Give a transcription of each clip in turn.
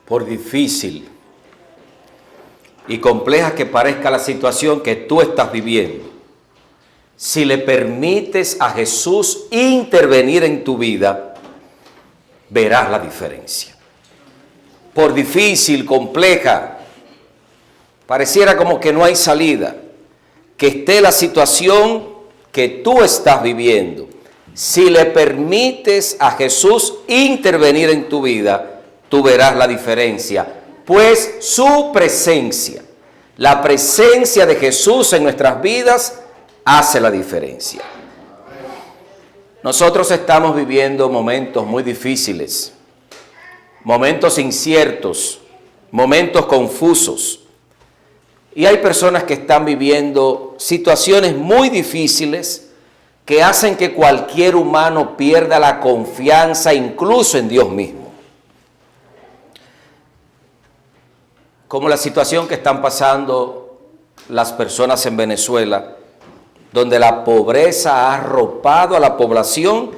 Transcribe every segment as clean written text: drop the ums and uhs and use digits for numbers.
Por difícil y compleja que parezca la situación que tú estás viviendo, si le permites a Jesús intervenir en tu vida, verás la diferencia. Por difícil, compleja, pareciera como que no hay salida, que esté la situación que tú estás viviendo, si le permites a Jesús intervenir en tu vida, tú verás la diferencia, pues su presencia, la presencia de Jesús en nuestras vidas, hace la diferencia. Nosotros estamos viviendo momentos muy difíciles, momentos inciertos, momentos confusos. Y hay personas que están viviendo situaciones muy difíciles que hacen que cualquier humano pierda la confianza incluso en Dios mismo. Como la situación que están pasando las personas en Venezuela, donde la pobreza ha arropado a la población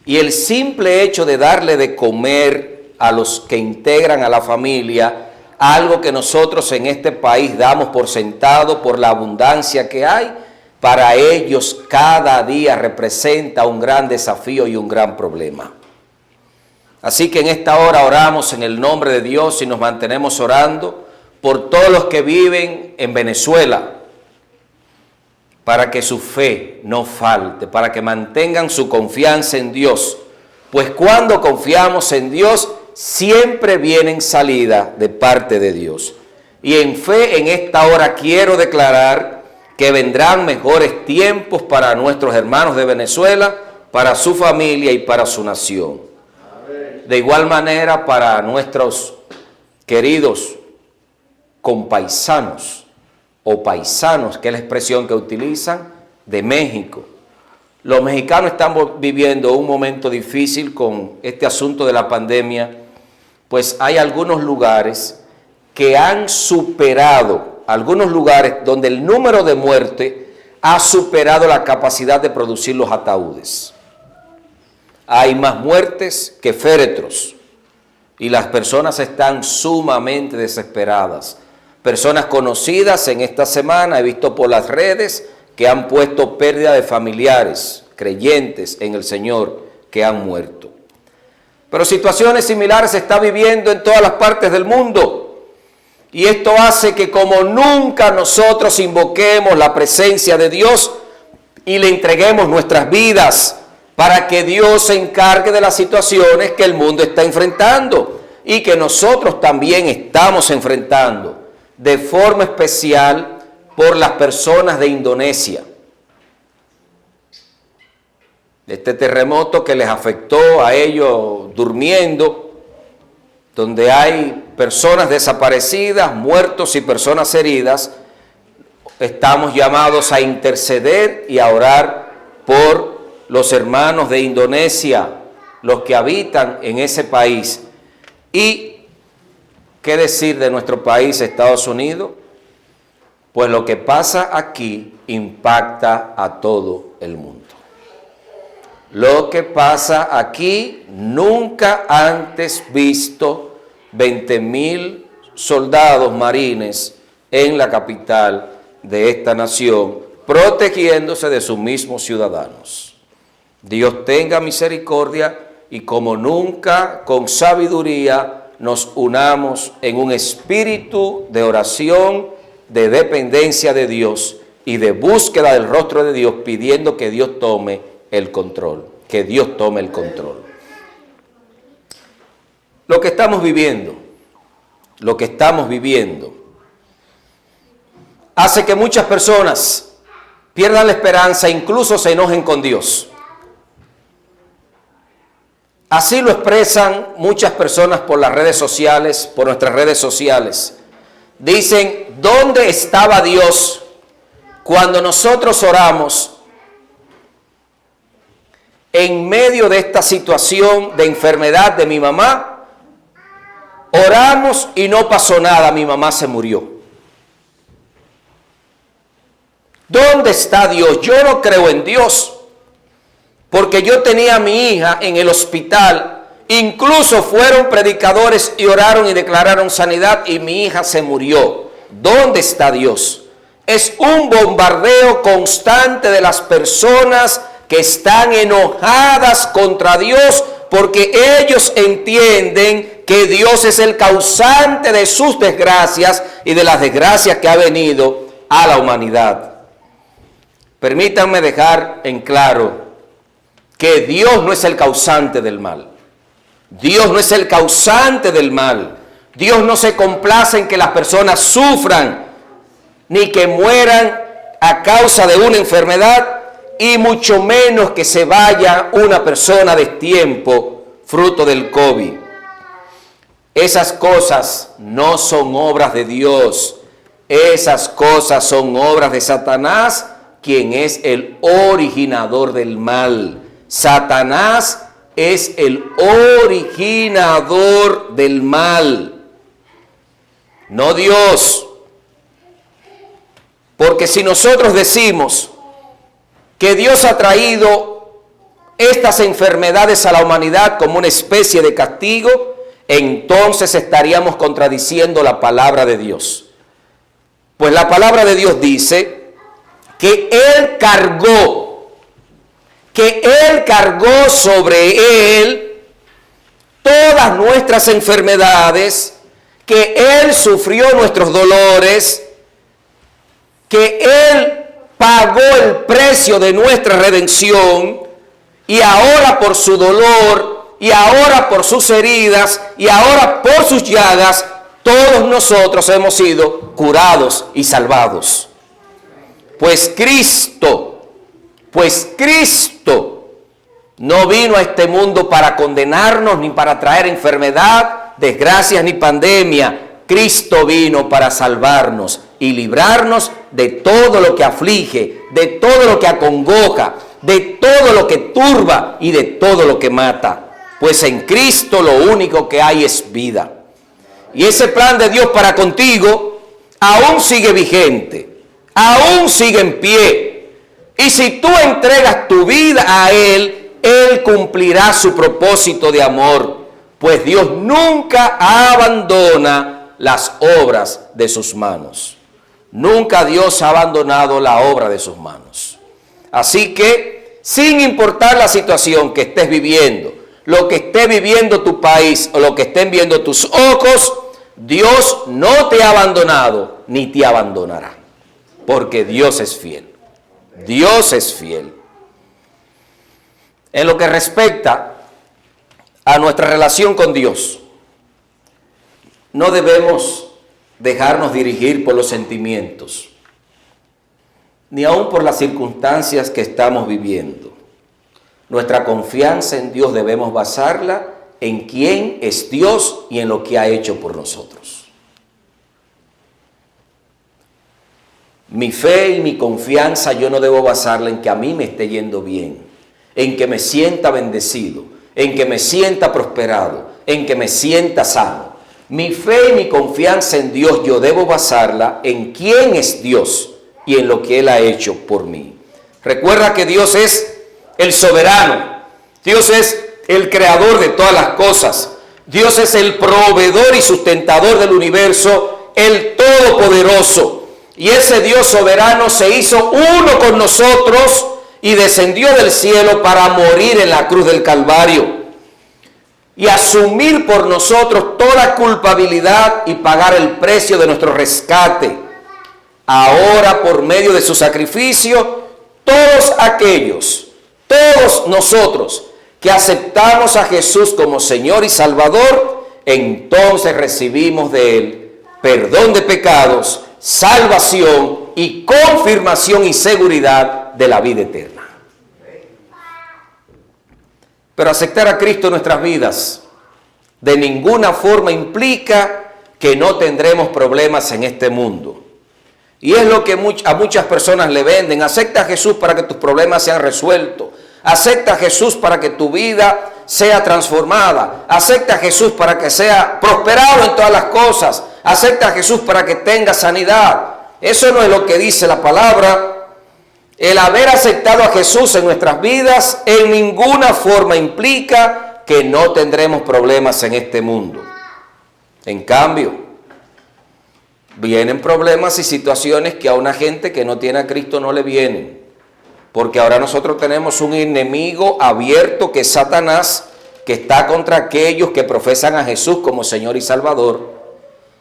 y el simple hecho de darle de comer a los que integran a la familia, algo que nosotros en este país damos por sentado por la abundancia que hay, para ellos cada día representa un gran desafío y un gran problema. Así que en esta hora oramos en el nombre de Dios y nos mantenemos orando por todos los que viven en Venezuela, para que su fe no falte, para que mantengan su confianza en Dios, pues cuando confiamos en Dios, siempre vienen salida de parte de Dios. Y en fe en esta hora quiero declarar que vendrán mejores tiempos para nuestros hermanos de Venezuela, para su familia y para su nación. De igual manera para nuestros queridos compaisanos o paisanos, que es la expresión que utilizan, de México. Los mexicanos están viviendo un momento difícil con este asunto de la pandemia, pues hay algunos lugares que han superado, algunos lugares donde el número de muertes ha superado la capacidad de producir los ataúdes. Hay más muertes que féretros y las personas están sumamente desesperadas. Personas conocidas en esta semana, he visto por las redes, que han puesto pérdida de familiares, creyentes en el Señor, que han muerto. Pero situaciones similares se están viviendo en todas las partes del mundo. Y esto hace que como nunca nosotros invoquemos la presencia de Dios y le entreguemos nuestras vidas para que Dios se encargue de las situaciones que el mundo está enfrentando y que nosotros también estamos enfrentando, de forma especial por las personas de Indonesia. Este terremoto que les afectó a ellos durmiendo, donde hay personas desaparecidas, muertos y personas heridas, estamos llamados a interceder y a orar por los hermanos de Indonesia, los que habitan en ese país. Y ¿qué decir de nuestro país, Estados Unidos? Pues lo que pasa aquí impacta a todo el mundo. Lo que pasa aquí, nunca antes visto 20,000 soldados marines en la capital de esta nación, protegiéndose de sus mismos ciudadanos. Dios tenga misericordia y como nunca, con sabiduría, nos unamos en un espíritu de oración, de dependencia de Dios y de búsqueda del rostro de Dios, pidiendo que Dios tome el control, que Dios tome el control. Lo que estamos viviendo, hace que muchas personas pierdan la esperanza, incluso se enojen con Dios. Así lo expresan muchas personas por las redes sociales, por nuestras redes sociales. Dicen, ¿dónde estaba Dios cuando nosotros oramos en medio de esta situación de enfermedad de mi mamá? Oramos y no pasó nada, mi mamá se murió. ¿Dónde está Dios? Yo no creo en Dios. Porque yo tenía a mi hija en el hospital Incluso fueron predicadores y oraron y declararon sanidad y mi hija se murió. ¿Dónde está Dios? Es un bombardeo constante de las personas que están enojadas contra Dios porque ellos entienden que Dios es el causante de sus desgracias y de las desgracias que ha venido a la humanidad. Permítanme dejar en claro que Dios no es el causante del mal. Dios no es el causante del mal. Dios no se complace en que las personas sufran ni que mueran a causa de una enfermedad y mucho menos que se vaya una persona de tiempo fruto del COVID. Esas cosas no son obras de Dios. Esas cosas son obras de Satanás, quien es el originador del mal. Satanás es el originador del mal, no Dios. Porque si nosotros decimos que Dios ha traído estas enfermedades a la humanidad como una especie de castigo, entonces estaríamos contradiciendo la palabra de Dios. Pues la palabra de Dios dice que Él cargó sobre Él todas nuestras enfermedades, que Él sufrió nuestros dolores, que Él pagó el precio de nuestra redención, y ahora por su dolor, y ahora por sus heridas, y ahora por sus llagas, todos nosotros hemos sido curados y salvados. Pues Cristo no vino a este mundo para condenarnos, ni para traer enfermedad, desgracias, ni pandemia. Cristo vino para salvarnos y librarnos de todo lo que aflige, de todo lo que acongoja, de todo lo que turba y de todo lo que mata. Pues en Cristo lo único que hay es vida. Y ese plan de Dios para contigo aún sigue vigente, aún sigue en pie. Y si tú entregas tu vida a Él, Él cumplirá su propósito de amor, pues Dios nunca abandona las obras de sus manos. Nunca Dios ha abandonado la obra de sus manos. Así que, sin importar la situación que estés viviendo, lo que esté viviendo tu país o lo que estén viendo tus ojos, Dios no te ha abandonado ni te abandonará, porque Dios es fiel. Dios es fiel. En lo que respecta a nuestra relación con Dios, no debemos dejarnos dirigir por los sentimientos, ni aun por las circunstancias que estamos viviendo. Nuestra confianza en Dios debemos basarla en quién es Dios y en lo que ha hecho por nosotros. Mi fe y mi confianza yo no debo basarla en que a mí me esté yendo bien, en que me sienta bendecido, en que me sienta prosperado, en que me sienta sano. Mi fe y mi confianza en Dios yo debo basarla en quién es Dios y en lo que Él ha hecho por mí. Recuerda que Dios es el soberano, Dios es el creador de todas las cosas, Dios es el proveedor y sustentador del universo, el todopoderoso. Y ese Dios soberano se hizo uno con nosotros y descendió del cielo para morir en la cruz del Calvario y asumir por nosotros toda culpabilidad y pagar el precio de nuestro rescate. Ahora, por medio de su sacrificio, todos nosotros que aceptamos a Jesús como Señor y Salvador, entonces recibimos de Él perdón de pecados, salvación y confirmación y seguridad de la vida eterna. Pero aceptar a Cristo en nuestras vidas de ninguna forma implica que no tendremos problemas en este mundo. Y es lo que a muchas personas le venden. Acepta a Jesús para que tus problemas sean resueltos. Acepta a Jesús para que tu vida sea transformada. Acepta a Jesús para que sea prosperado en todas las cosas. Acepta a Jesús para que tenga sanidad. Eso no es lo que dice la palabra. El haber aceptado a Jesús en nuestras vidas en ninguna forma implica que no tendremos problemas en este mundo. En cambio, vienen problemas y situaciones que a una gente que no tiene a Cristo no le vienen. Porque ahora nosotros tenemos un enemigo abierto que es Satanás, que está contra aquellos que profesan a Jesús como Señor y Salvador.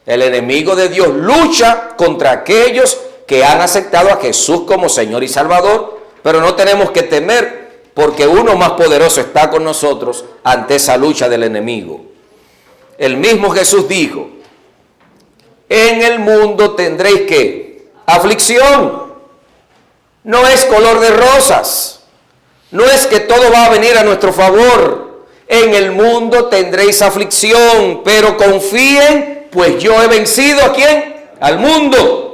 El enemigo de Dios lucha contra aquellos que han aceptado a Jesús como Señor y Salvador, pero no tenemos que temer porque uno más poderoso está con nosotros ante esa lucha del enemigo. El mismo Jesús dijo, en el mundo tendréis ¿qué? Aflicción. No es color de rosas. No es que todo va a venir a nuestro favor. En el mundo tendréis aflicción, pero confíen, pues yo he vencido ¿a quién? Al mundo.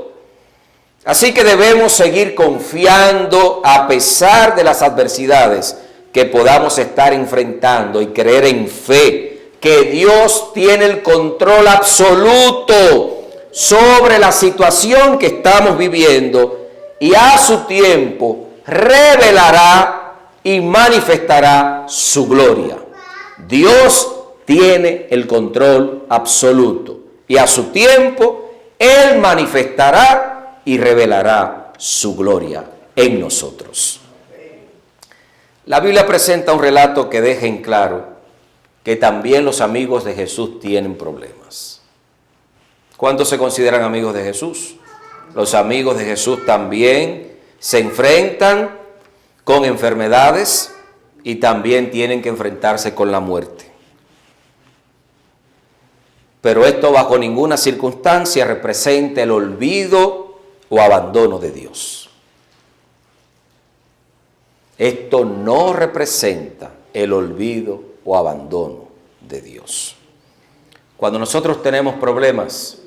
Así que debemos seguir confiando a pesar de las adversidades que podamos estar enfrentando y creer en fe que Dios tiene el control absoluto sobre la situación que estamos viviendo y a su tiempo revelará y manifestará su gloria. Dios tiene el control absoluto y a su tiempo Él manifestará y revelará su gloria en nosotros. La Biblia presenta un relato que deja en claro que también los amigos de Jesús tienen problemas. ¿Cuántos se consideran amigos de Jesús? Los amigos de Jesús también se enfrentan con enfermedades y también tienen que enfrentarse con la muerte. Pero esto bajo ninguna circunstancia representa el olvido o abandono de Dios. Esto no representa el olvido o abandono de Dios. Cuando nosotros tenemos problemas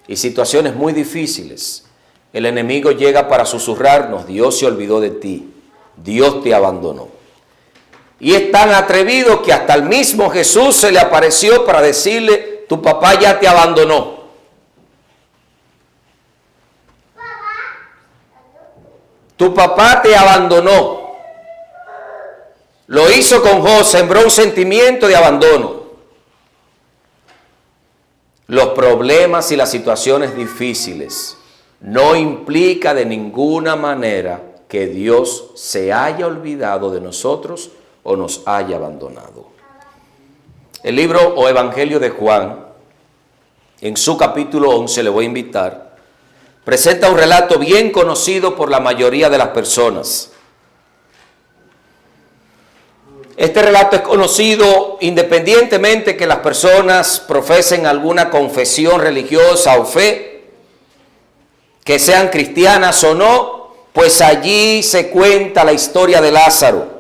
y situaciones muy difíciles, el enemigo llega para susurrarnos, Dios se olvidó de ti, Dios te abandonó. Y es tan atrevido que hasta el mismo Jesús se le apareció para decirle, tu papá ya te abandonó. Tu papá te abandonó. Lo hizo con José, sembró un sentimiento de abandono. Los problemas y las situaciones difíciles no implica de ninguna manera que Dios se haya olvidado de nosotros o nos haya abandonado. El libro o Evangelio de Juan, en su capítulo 11, le voy a invitar, presenta un relato bien conocido por la mayoría de las personas. Este relato es conocido independientemente que las personas profesen alguna confesión religiosa o fe, que sean cristianas o no, pues allí se cuenta la historia de Lázaro,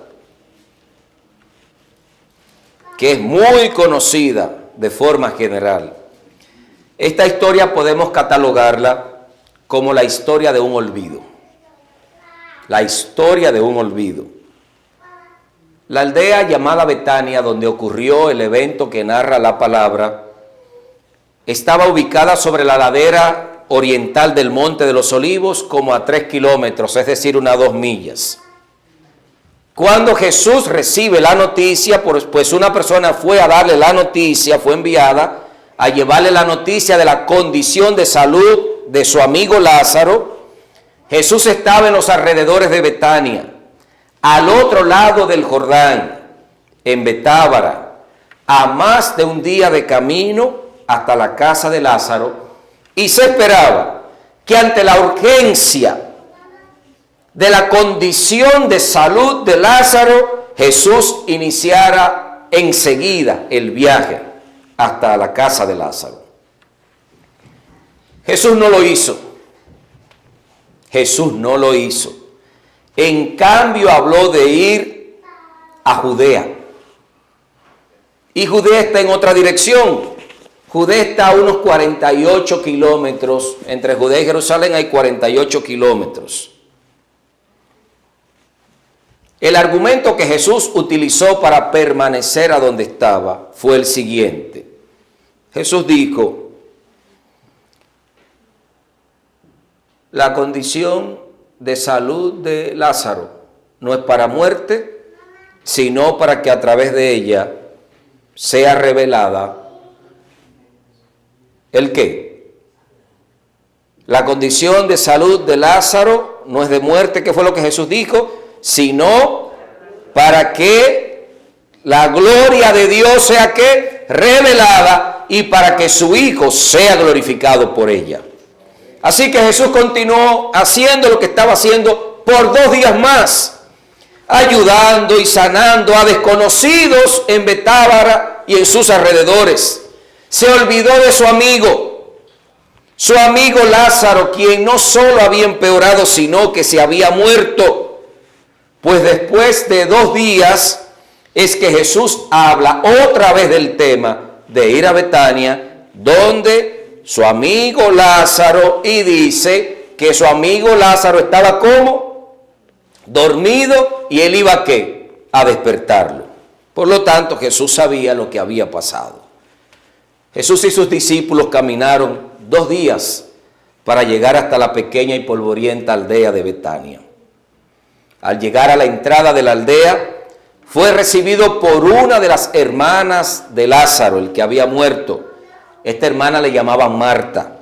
que es muy conocida de forma general. Esta historia podemos catalogarla como la historia de un olvido. La historia de un olvido. La aldea llamada Betania, donde ocurrió el evento que narra la palabra, estaba ubicada sobre la ladera oriental del Monte de los Olivos, como a 3 kilómetros, es decir, unas 2 millas. Cuando Jesús recibe la noticia, pues una persona fue a darle la noticia, fue enviada a llevarle la noticia de la condición de salud de su amigo Lázaro. Jesús estaba en los alrededores de Betania, al otro lado del Jordán, en Betábara, a más de un día de camino hasta la casa de Lázaro, y se esperaba que ante la urgencia de la condición de salud de Lázaro, Jesús iniciara enseguida el viaje hasta la casa de Lázaro. Jesús no lo hizo. Jesús no lo hizo. En cambio habló de ir a Judea. Y Judea está en otra dirección. Judea está a unos 48 kilómetros. Entre Judea y Jerusalén hay 48 kilómetros. El argumento que Jesús utilizó para permanecer a donde estaba fue el siguiente. Jesús dijo, la condición de salud de Lázaro no es para muerte, sino para que a través de ella sea revelada ¿el qué? La condición de salud de Lázaro no es de muerte, que fue lo que Jesús dijo, sino para que la gloria de Dios sea ¿qué? Revelada, y para que su Hijo sea glorificado por ella. Así que Jesús continuó haciendo lo que estaba haciendo por 2 días más, ayudando y sanando a desconocidos en Betábara y en sus alrededores. Se olvidó de su amigo Lázaro, quien no solo había empeorado, sino que se había muerto. Pues después de 2 días es que Jesús habla otra vez del tema de ir a Betania, donde su amigo Lázaro, y dice que su amigo Lázaro estaba como dormido y él iba a ¿qué? A despertarlo. Por lo tanto, Jesús sabía lo que había pasado. Jesús y sus discípulos caminaron 2 días para llegar hasta la pequeña y polvorienta aldea de Betania. Al llegar a la entrada de la aldea, fue recibido por una de las hermanas de Lázaro, el que había muerto. Esta hermana le llamaban Marta.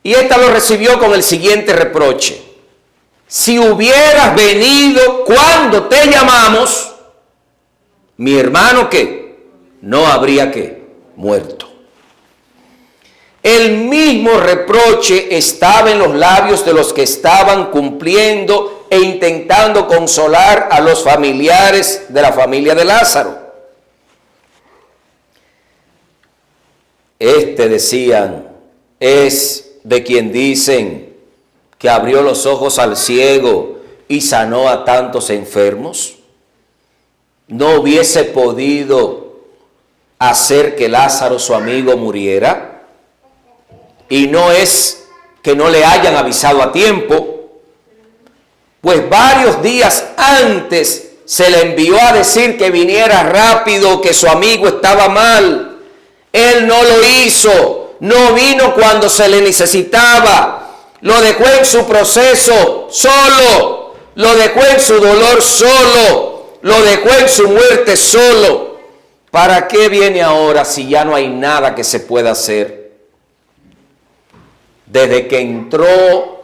Y esta lo recibió con el siguiente reproche: si hubieras venido cuando te llamamos, mi hermano ¿qué? No habría ¿qué? Muerto. El mismo reproche estaba en los labios de los que estaban cumpliendo e intentando consolar a los familiares de la familia de Lázaro. Decían, es de quien dicen que abrió los ojos al ciego y sanó a tantos enfermos. ¿No hubiese podido hacer que Lázaro, su amigo, muriera? Y no es que no le hayan avisado a tiempo, pues varios días antes se le envió a decir que viniera rápido, que su amigo estaba mal. Él no lo hizo, no vino cuando se le necesitaba, lo dejó en su proceso solo, lo dejó en su dolor solo, lo dejó en su muerte solo. ¿Para qué viene ahora si ya no hay nada que se pueda hacer? Desde que entró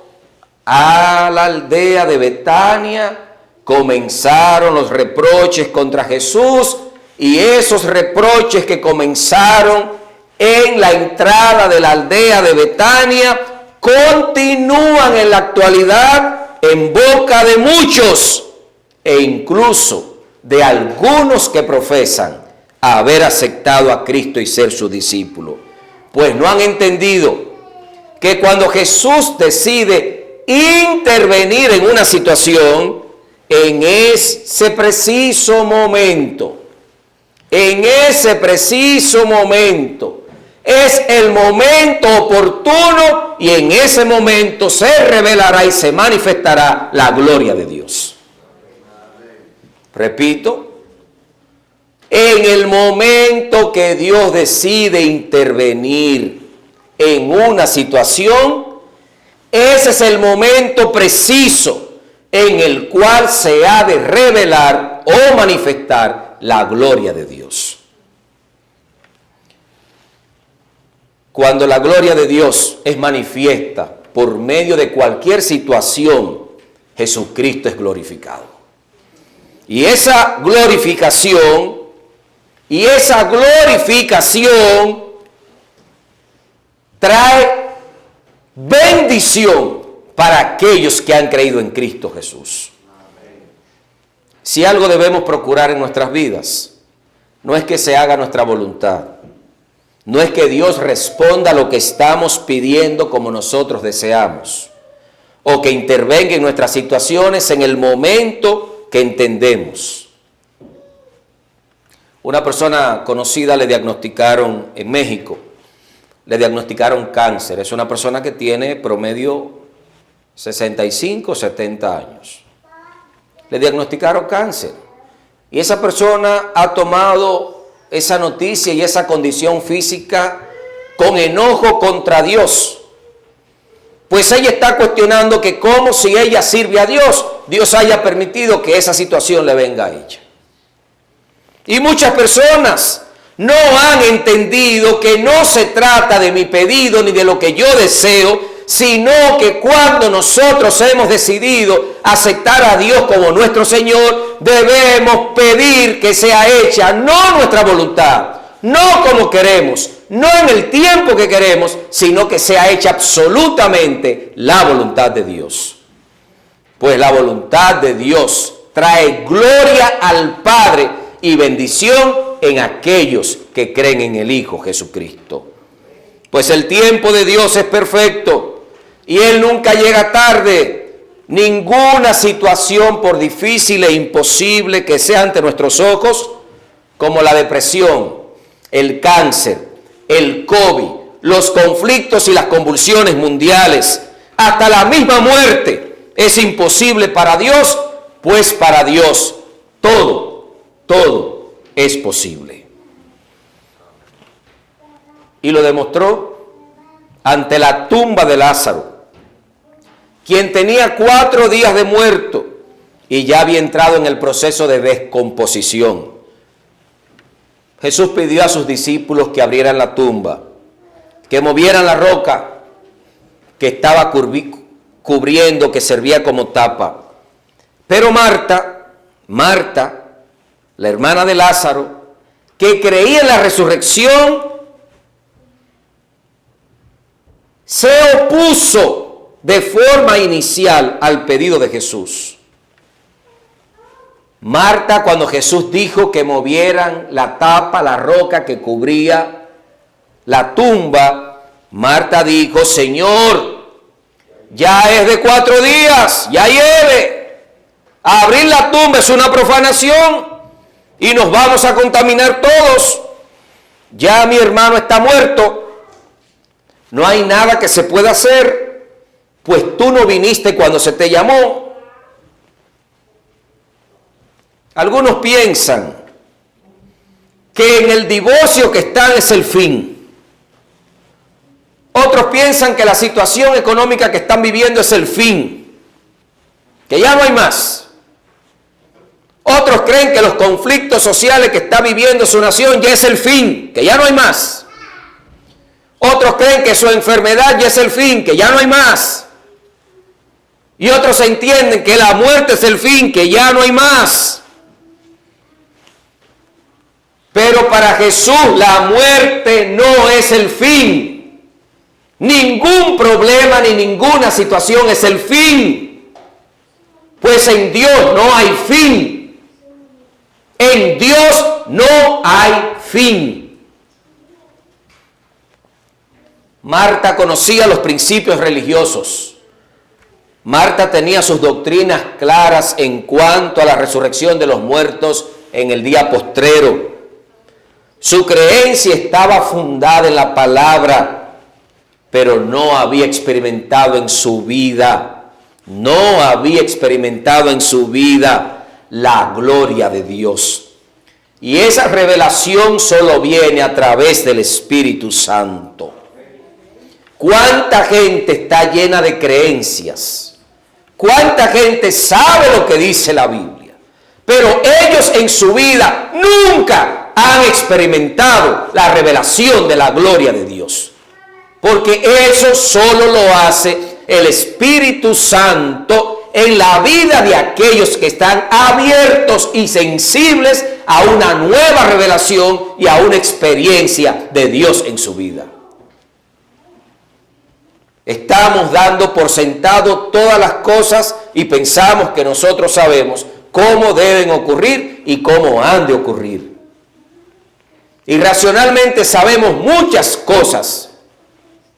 a la aldea de Betania, comenzaron los reproches contra Jesús, y esos reproches que comenzaron en la entrada de la aldea de Betania continúan en la actualidad en boca de muchos, e incluso de algunos que profesan haber aceptado a Cristo y ser su discípulo, pues no han entendido que cuando Jesús decide intervenir en una situación, en ese preciso momento, es el momento oportuno, y en ese momento se revelará y se manifestará la gloria de Dios. Repito, en el momento que Dios decide intervenir en una situación, ese es el momento preciso en el cual se ha de revelar o manifestar la gloria de Dios. Cuando la gloria de Dios es manifiesta por medio de cualquier situación, Jesucristo es glorificado. Y esa glorificación trae bendición para aquellos que han creído en Cristo Jesús. Si algo debemos procurar en nuestras vidas, no es que se haga nuestra voluntad, no es que Dios responda a lo que estamos pidiendo como nosotros deseamos, o que intervenga en nuestras situaciones en el momento que entendemos. Una persona conocida le diagnosticaron en México, le diagnosticaron cáncer. Es una persona que tiene promedio 65, 70 años. Le diagnosticaron cáncer. Y esa persona ha tomado esa noticia y esa condición física con enojo contra Dios. Pues ella está cuestionando que cómo si ella sirve a Dios, Dios haya permitido que esa situación le venga a ella. Y muchas personas no han entendido que no se trata de mi pedido ni de lo que yo deseo, sino que cuando nosotros hemos decidido aceptar a Dios como nuestro Señor, debemos pedir que sea hecha no nuestra voluntad, no como queremos, no en el tiempo que queremos, sino que sea hecha absolutamente la voluntad de Dios. Pues la voluntad de Dios trae gloria al Padre y bendición en aquellos que creen en el Hijo Jesucristo. Pues el tiempo de Dios es perfecto y Él nunca llega tarde. Ninguna situación, por difícil e imposible que sea ante nuestros ojos, como la depresión, el cáncer, el COVID, los conflictos y las convulsiones mundiales, hasta la misma muerte, es imposible para Dios, pues para Dios todo es posible. Y lo demostró ante la tumba de Lázaro, quien tenía 4 días de muerto y ya había entrado en el proceso de descomposición. Jesús pidió a sus discípulos que abrieran la tumba, que movieran la roca que estaba cubriendo, que servía como tapa. Pero Marta, la hermana de Lázaro, que creía en la resurrección, se opuso de forma inicial al pedido de Jesús. Marta, cuando Jesús dijo que movieran la tapa, la roca que cubría la tumba, Marta dijo: Señor, ya es de 4 días, ya hiede. Abrir la tumba es una profanación y nos vamos a contaminar todos. Ya mi hermano está muerto, no hay nada que se pueda hacer, pues tú no viniste cuando se te llamó. Algunos piensan que en el divorcio que están es el fin. Otros piensan que la situación económica que están viviendo es el fin, que ya no hay más. Otros creen que los conflictos sociales que está viviendo su nación ya es el fin, que ya no hay más. Otros creen que su enfermedad ya es el fin, que ya no hay más. Y otros entienden que la muerte es el fin, que ya no hay más. Pero para Jesús la muerte no es el fin. Ningún problema ni ninguna situación es el fin. Pues en Dios no hay fin. En Dios no hay fin. Marta conocía los principios religiosos. Marta tenía sus doctrinas claras en cuanto a la resurrección de los muertos en el día postrero. Su creencia estaba fundada en la palabra, pero no había experimentado en su vida, la gloria de Dios. Y esa revelación solo viene a través del Espíritu Santo. ¿Cuánta gente está llena de creencias? ¿Cuánta gente sabe lo que dice la Biblia? Pero ellos en su vida nunca han experimentado la revelación de la gloria de Dios. Porque eso solo lo hace el Espíritu Santo en la vida de aquellos que están abiertos y sensibles a una nueva revelación y a una experiencia de Dios en su vida. Estamos dando por sentado todas las cosas y pensamos que nosotros sabemos cómo deben ocurrir y cómo han de ocurrir. Irracionalmente sabemos muchas cosas,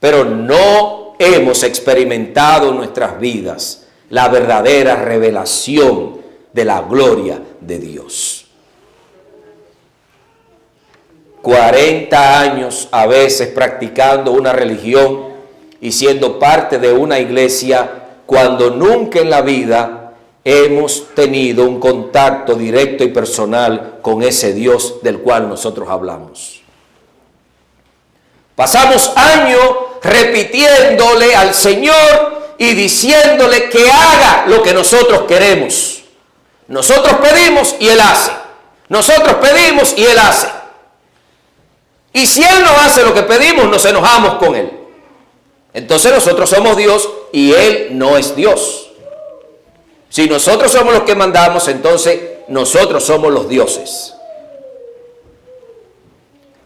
pero no hemos experimentado en nuestras vidas la verdadera revelación de la gloria de Dios. 40 años a veces practicando una religión y siendo parte de una iglesia, cuando nunca en la vida hemos tenido un contacto directo y personal con ese Dios del cual nosotros hablamos. Pasamos años repitiéndole al Señor y diciéndole que haga lo que nosotros queremos. Nosotros pedimos y Él hace. Nosotros pedimos y Él hace. Y si Él no hace lo que pedimos, nos enojamos con Él. Entonces nosotros somos Dios y Él no es Dios. Si nosotros somos los que mandamos, entonces nosotros somos los dioses.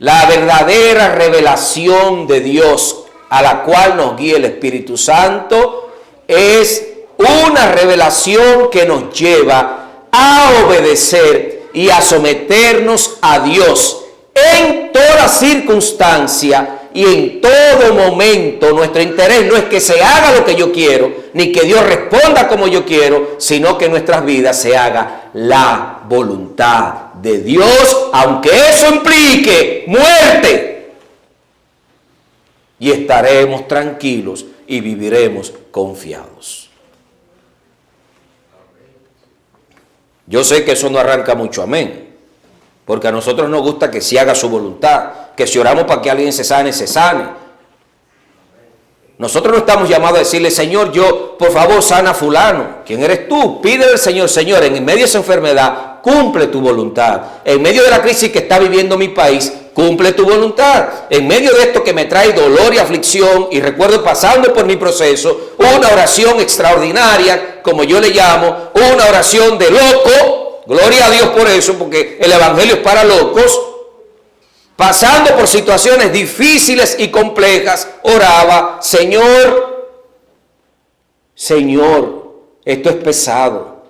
La verdadera revelación de Dios a la cual nos guía el Espíritu Santo es una revelación que nos lleva a obedecer y a someternos a Dios en toda circunstancia y en todo momento. Nuestro interés no es que se haga lo que yo quiero, ni que Dios responda como yo quiero, sino que en nuestras vidas se haga la voluntad de Dios, aunque eso implique muerte. Y estaremos tranquilos y viviremos confiados. Yo sé que eso no arranca mucho amén, porque a nosotros nos gusta que se haga su voluntad, que si oramos para que alguien se sane, se sane. Nosotros no estamos llamados a decirle, Señor, yo, por favor, sana a fulano. ¿Quién eres tú? Pídele al Señor, Señor, en medio de esa enfermedad, cumple tu voluntad. En medio de la crisis que está viviendo mi país, cumple tu voluntad. En medio de esto que me trae dolor y aflicción, y recuerdo pasando por mi proceso, una oración extraordinaria, como yo le llamo, una oración de loco. Gloria a Dios por eso, porque el evangelio es para locos. Pasando por situaciones difíciles y complejas, oraba, Señor, esto es pesado.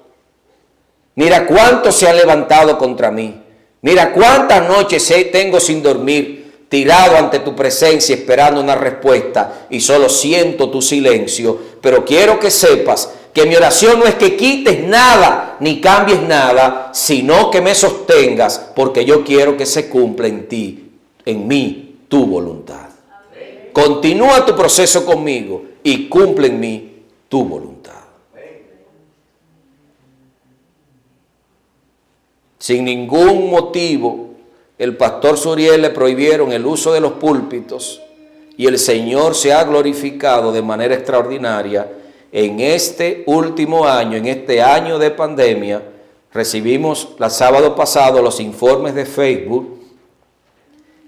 Mira cuántos se han levantado contra mí. Mira cuántas noches tengo sin dormir, tirado ante tu presencia, esperando una respuesta, y solo siento tu silencio. Pero quiero que sepas que mi oración no es que quites nada ni cambies nada, sino que me sostengas, porque yo quiero que se cumpla en ti, en mí, tu voluntad. Amén. Continúa tu proceso conmigo y cumple en mí tu voluntad. Amén. Sin ningún motivo, el pastor Suriel le prohibieron el uso de los púlpitos y el Señor se ha glorificado de manera extraordinaria. En este último año, en este año de pandemia, recibimos el sábado pasado los informes de Facebook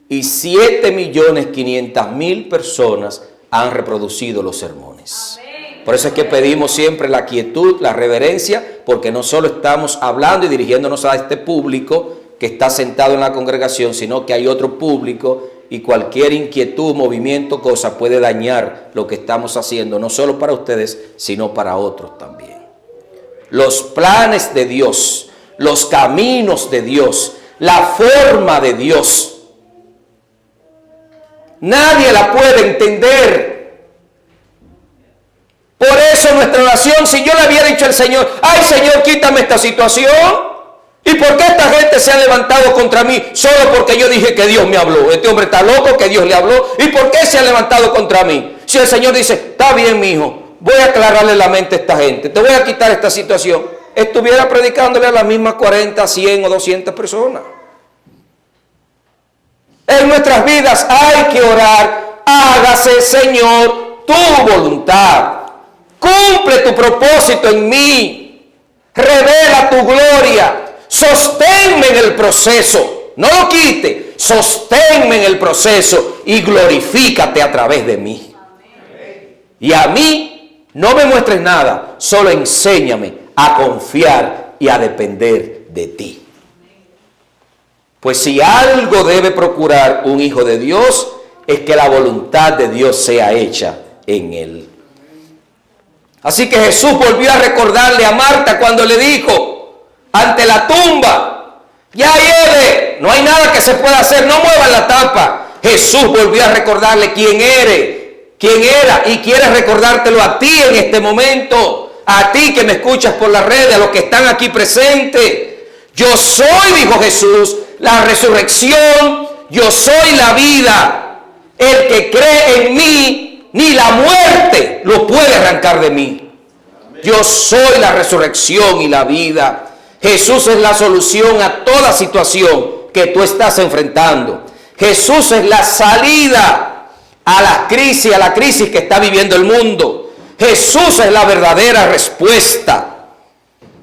y 7.500.000 personas han reproducido los sermones. Amén. Por eso es que pedimos siempre la quietud, la reverencia, porque no solo estamos hablando y dirigiéndonos a este público que está sentado en la congregación, sino que hay otro público. Y cualquier inquietud, movimiento, cosa puede dañar lo que estamos haciendo, no solo para ustedes, sino para otros también. Los planes de Dios, los caminos de Dios, la forma de Dios, nadie la puede entender. Por eso nuestra oración, si yo le había dicho al Señor, ay Señor, quítame esta situación, ¿y por qué esta gente se ha levantado contra mí? Solo porque yo dije que Dios me habló. Este hombre está loco, que Dios le habló. ¿Y por qué se ha levantado contra mí? Si el Señor dice, está bien, mi hijo, voy a aclararle la mente a esta gente, te voy a quitar esta situación, estuviera predicándole a las mismas 40, 100 o 200 personas. En nuestras vidas hay que orar, hágase, Señor, tu voluntad. Cumple tu propósito en mí. Revela tu gloria. Sosténme en el proceso, no lo quite, sosténme en el proceso y glorifícate a través de mí. Y a mí no me muestres nada, solo enséñame a confiar y a depender de ti. Pues si algo debe procurar un hijo de Dios, es que la voluntad de Dios sea hecha en él. Así que Jesús volvió a recordarle a Marta cuando le dijo, ante la tumba, ya hiede, no hay nada que se pueda hacer, no muevan la tapa. Jesús volvió a recordarle quién era, y quiere recordártelo a ti en este momento, a ti que me escuchas por las redes, a los que están aquí presentes. Yo soy, dijo Jesús, la resurrección, yo soy la vida. El que cree en mí, ni la muerte lo puede arrancar de mí. Yo soy la resurrección y la vida. Jesús es la solución a toda situación que tú estás enfrentando. Jesús es la salida a la crisis que está viviendo el mundo. Jesús es la verdadera respuesta.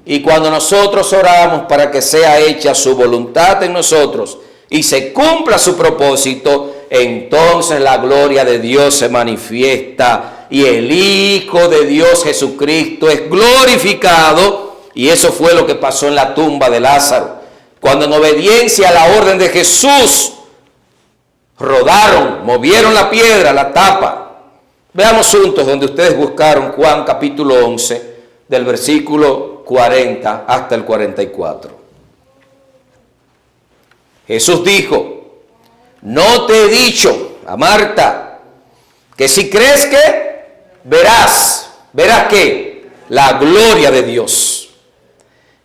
Y cuando nosotros oramos para que sea hecha su voluntad en nosotros y se cumpla su propósito, entonces la gloria de Dios se manifiesta y el Hijo de Dios Jesucristo es glorificado. Y eso fue lo que pasó en la tumba de Lázaro, cuando en obediencia a la orden de Jesús rodaron, movieron la piedra, la tapa. Veamos juntos donde ustedes buscaron Juan capítulo 11, del versículo 40 hasta el 44. Jesús dijo: no te he dicho a Marta que si crees que verás ¿qué? La gloria de Dios.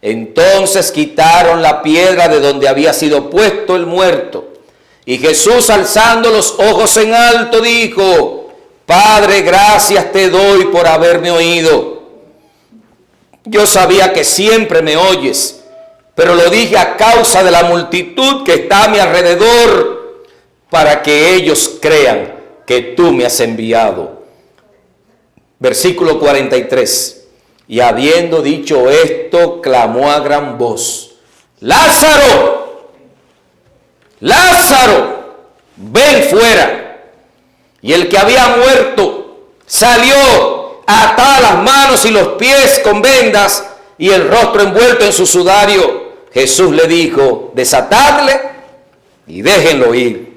Entonces quitaron la piedra de donde había sido puesto el muerto. Y Jesús, alzando los ojos en alto, dijo: Padre, gracias te doy por haberme oído. Yo sabía que siempre me oyes, pero lo dije a causa de la multitud que está a mi alrededor, para que ellos crean que tú me has enviado. Versículo 43. Y habiendo dicho esto, clamó a gran voz: Lázaro, Lázaro, ven fuera. Y el que había muerto salió, atada las manos y los pies con vendas y el rostro envuelto en su sudario. Jesús le dijo: desatadle y déjenlo ir.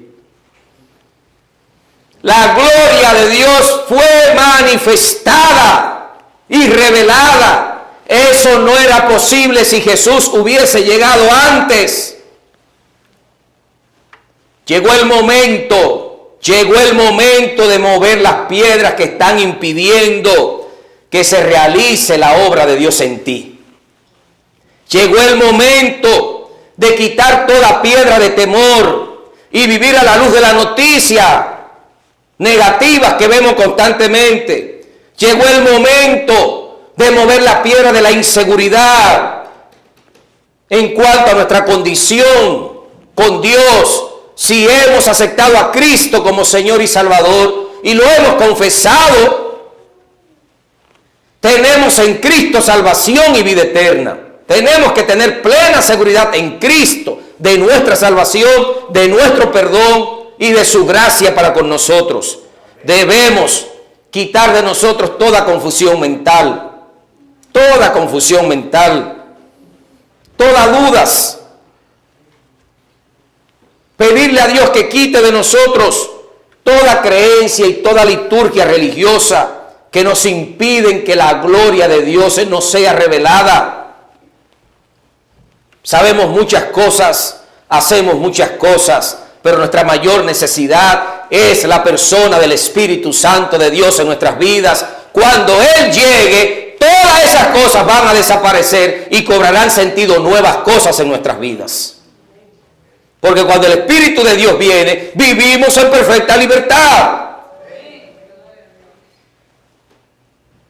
La gloria de Dios fue manifestada y revelada. Eso no era posible si Jesús hubiese llegado antes. Llegó el momento de mover las piedras que están impidiendo que se realice la obra de Dios en ti. Llegó el momento de quitar toda piedra de temor y vivir a la luz de la noticia negativas que vemos constantemente. Llegó el momento de mover la piedra de la inseguridad en cuanto a nuestra condición con Dios. Si hemos aceptado a Cristo como Señor y Salvador y lo hemos confesado, tenemos en Cristo salvación y vida eterna. Tenemos que tener plena seguridad en Cristo de nuestra salvación, de nuestro perdón y de su gracia para con nosotros. Debemos quitar de nosotros toda confusión mental, todas dudas. Pedirle a Dios que quite de nosotros toda creencia y toda liturgia religiosa que nos impiden que la gloria de Dios nos sea revelada. Sabemos muchas cosas, hacemos muchas cosas, pero nuestra mayor necesidad es la persona del Espíritu Santo de Dios en nuestras vidas. Cuando Él llegue, todas esas cosas van a desaparecer y cobrarán sentido nuevas cosas en nuestras vidas. Porque cuando el Espíritu de Dios viene, vivimos en perfecta libertad.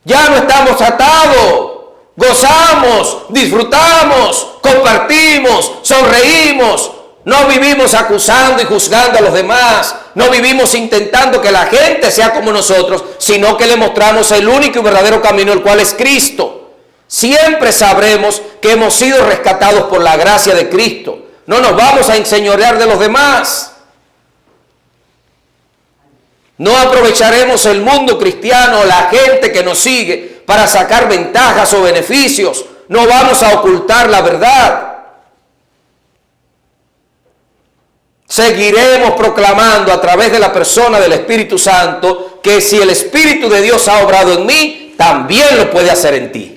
Ya no estamos atados. Gozamos, disfrutamos, compartimos, sonreímos. No vivimos acusando y juzgando a los demás. No vivimos intentando que la gente sea como nosotros, sino que le mostramos el único y verdadero camino, el cual es Cristo. Siempre sabremos que hemos sido rescatados por la gracia de Cristo. No nos vamos a enseñorear de los demás. No aprovecharemos el mundo cristiano, la gente que nos sigue, para sacar ventajas o beneficios. No vamos a ocultar la verdad. Seguiremos proclamando a través de la persona del Espíritu Santo que si el Espíritu de Dios ha obrado en mí, también lo puede hacer en ti.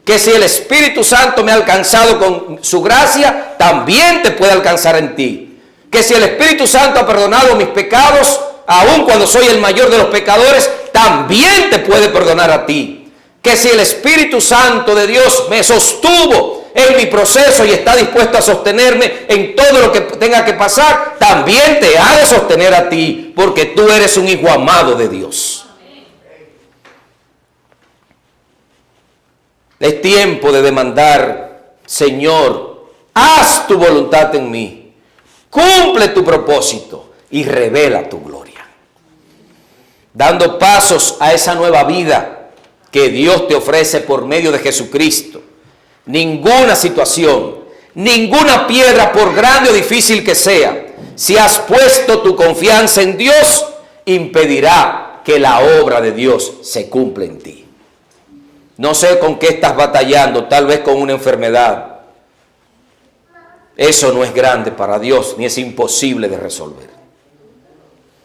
Que si el Espíritu Santo me ha alcanzado con su gracia, también te puede alcanzar en ti. Que si el Espíritu Santo ha perdonado mis pecados, aun cuando soy el mayor de los pecadores, también te puede perdonar a ti. Que si el Espíritu Santo de Dios me sostuvo en mi proceso y está dispuesto a sostenerme en todo lo que tenga que pasar, también te ha de sostener a ti, porque tú eres un hijo amado de Dios. Es tiempo de demandar: Señor, haz tu voluntad en mí, cumple tu propósito y revela tu gloria. dando pasos a esa nueva vida que Dios te ofrece por medio de Jesucristo. Ninguna situación, ninguna piedra, por grande o difícil que sea, si has puesto tu confianza en Dios, impedirá que la obra de Dios se cumpla en ti. No sé con qué estás batallando, tal vez con una enfermedad. Eso no es grande para Dios, ni es imposible de resolver.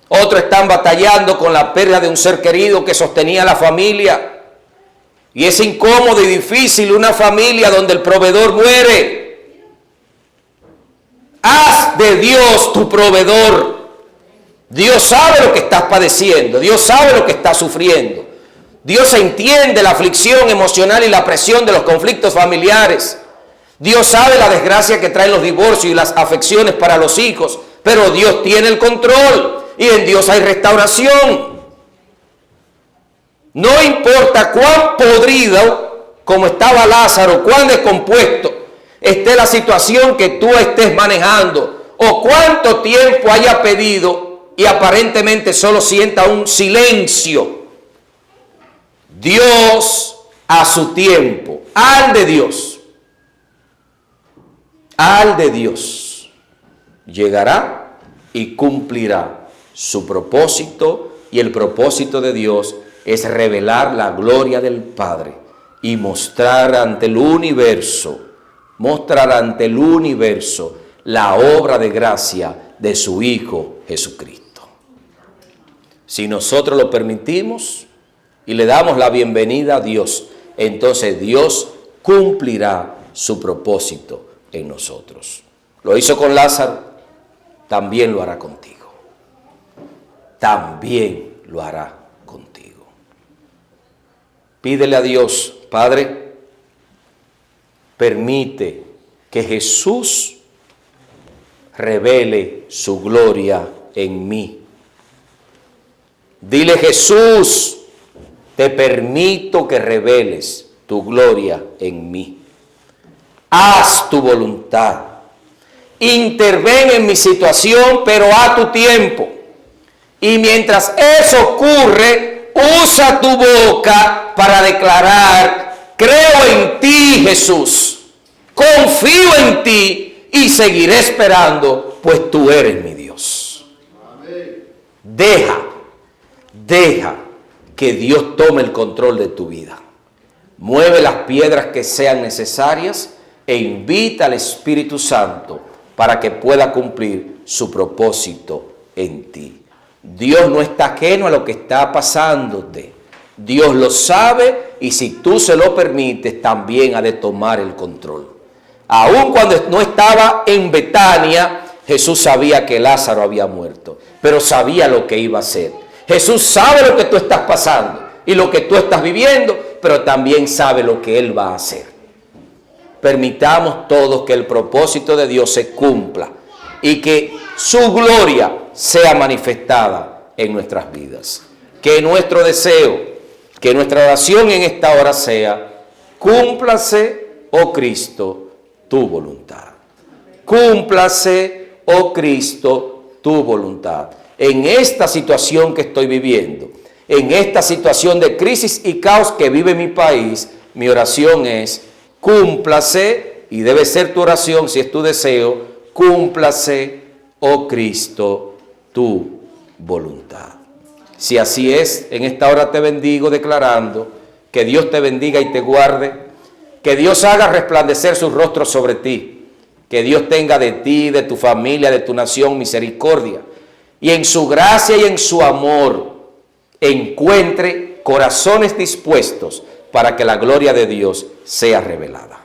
Otros están batallando con la pérdida de un ser querido que sostenía a la familia. Y es incómodo y difícil una familia donde el proveedor muere. Haz de Dios tu proveedor. Dios sabe lo que estás padeciendo. Dios sabe lo que estás sufriendo. Dios entiende la aflicción emocional y la presión de los conflictos familiares. Dios sabe la desgracia que traen los divorcios y las afecciones para los hijos. Pero Dios tiene el control y en Dios hay restauración. No importa cuán podrido, como estaba Lázaro, cuán descompuesto esté la situación que tú estés manejando, o cuánto tiempo haya pedido y aparentemente solo sienta un silencio. Dios a su tiempo, al de Dios, llegará y cumplirá su propósito, y el propósito de Dios es revelar la gloria del Padre y mostrar ante el universo la obra de gracia de su Hijo Jesucristo. Si nosotros lo permitimos y le damos la bienvenida a Dios, entonces Dios cumplirá su propósito en nosotros. Lo hizo con Lázaro, también lo hará contigo. También lo hará contigo. Pídele a Dios: Padre, permite que Jesús revele su gloria en mí. Dile: Jesús, te permito que reveles tu gloria en mí. Haz tu voluntad. Interven en mi situación, pero a tu tiempo. Y mientras eso ocurre, usa tu boca para declarar: creo en ti, Jesús. Confío en ti y seguiré esperando, pues tú eres mi Dios. Deja que Dios tome el control de tu vida. Mueve las piedras que sean necesarias e invita al Espíritu Santo para que pueda cumplir su propósito en ti. Dios no está ajeno a lo que está pasándote. Dios lo sabe, y si tú se lo permites, también ha de tomar el control. Aun cuando no estaba en Betania, Jesús sabía que Lázaro había muerto, pero sabía lo que iba a hacer. Jesús sabe lo que tú estás pasando y lo que tú estás viviendo, pero también sabe lo que Él va a hacer. Permitamos todos que el propósito de Dios se cumpla y que su gloria sea manifestada en nuestras vidas. Que nuestro deseo, que nuestra oración en esta hora sea: cúmplase, oh Cristo, tu voluntad. Cúmplase, oh Cristo, tu voluntad. En esta situación que estoy viviendo, en esta situación de crisis y caos que vive mi país, mi oración es: cúmplase, y debe ser tu oración si es tu deseo: cúmplase, oh Cristo, tu voluntad. Si así es, en esta hora te bendigo declarando que Dios te bendiga y te guarde, que Dios haga resplandecer su rostro sobre ti, que Dios tenga de ti, de tu familia, de tu nación misericordia, y en su gracia y en su amor encuentre corazones dispuestos para que la gloria de Dios sea revelada.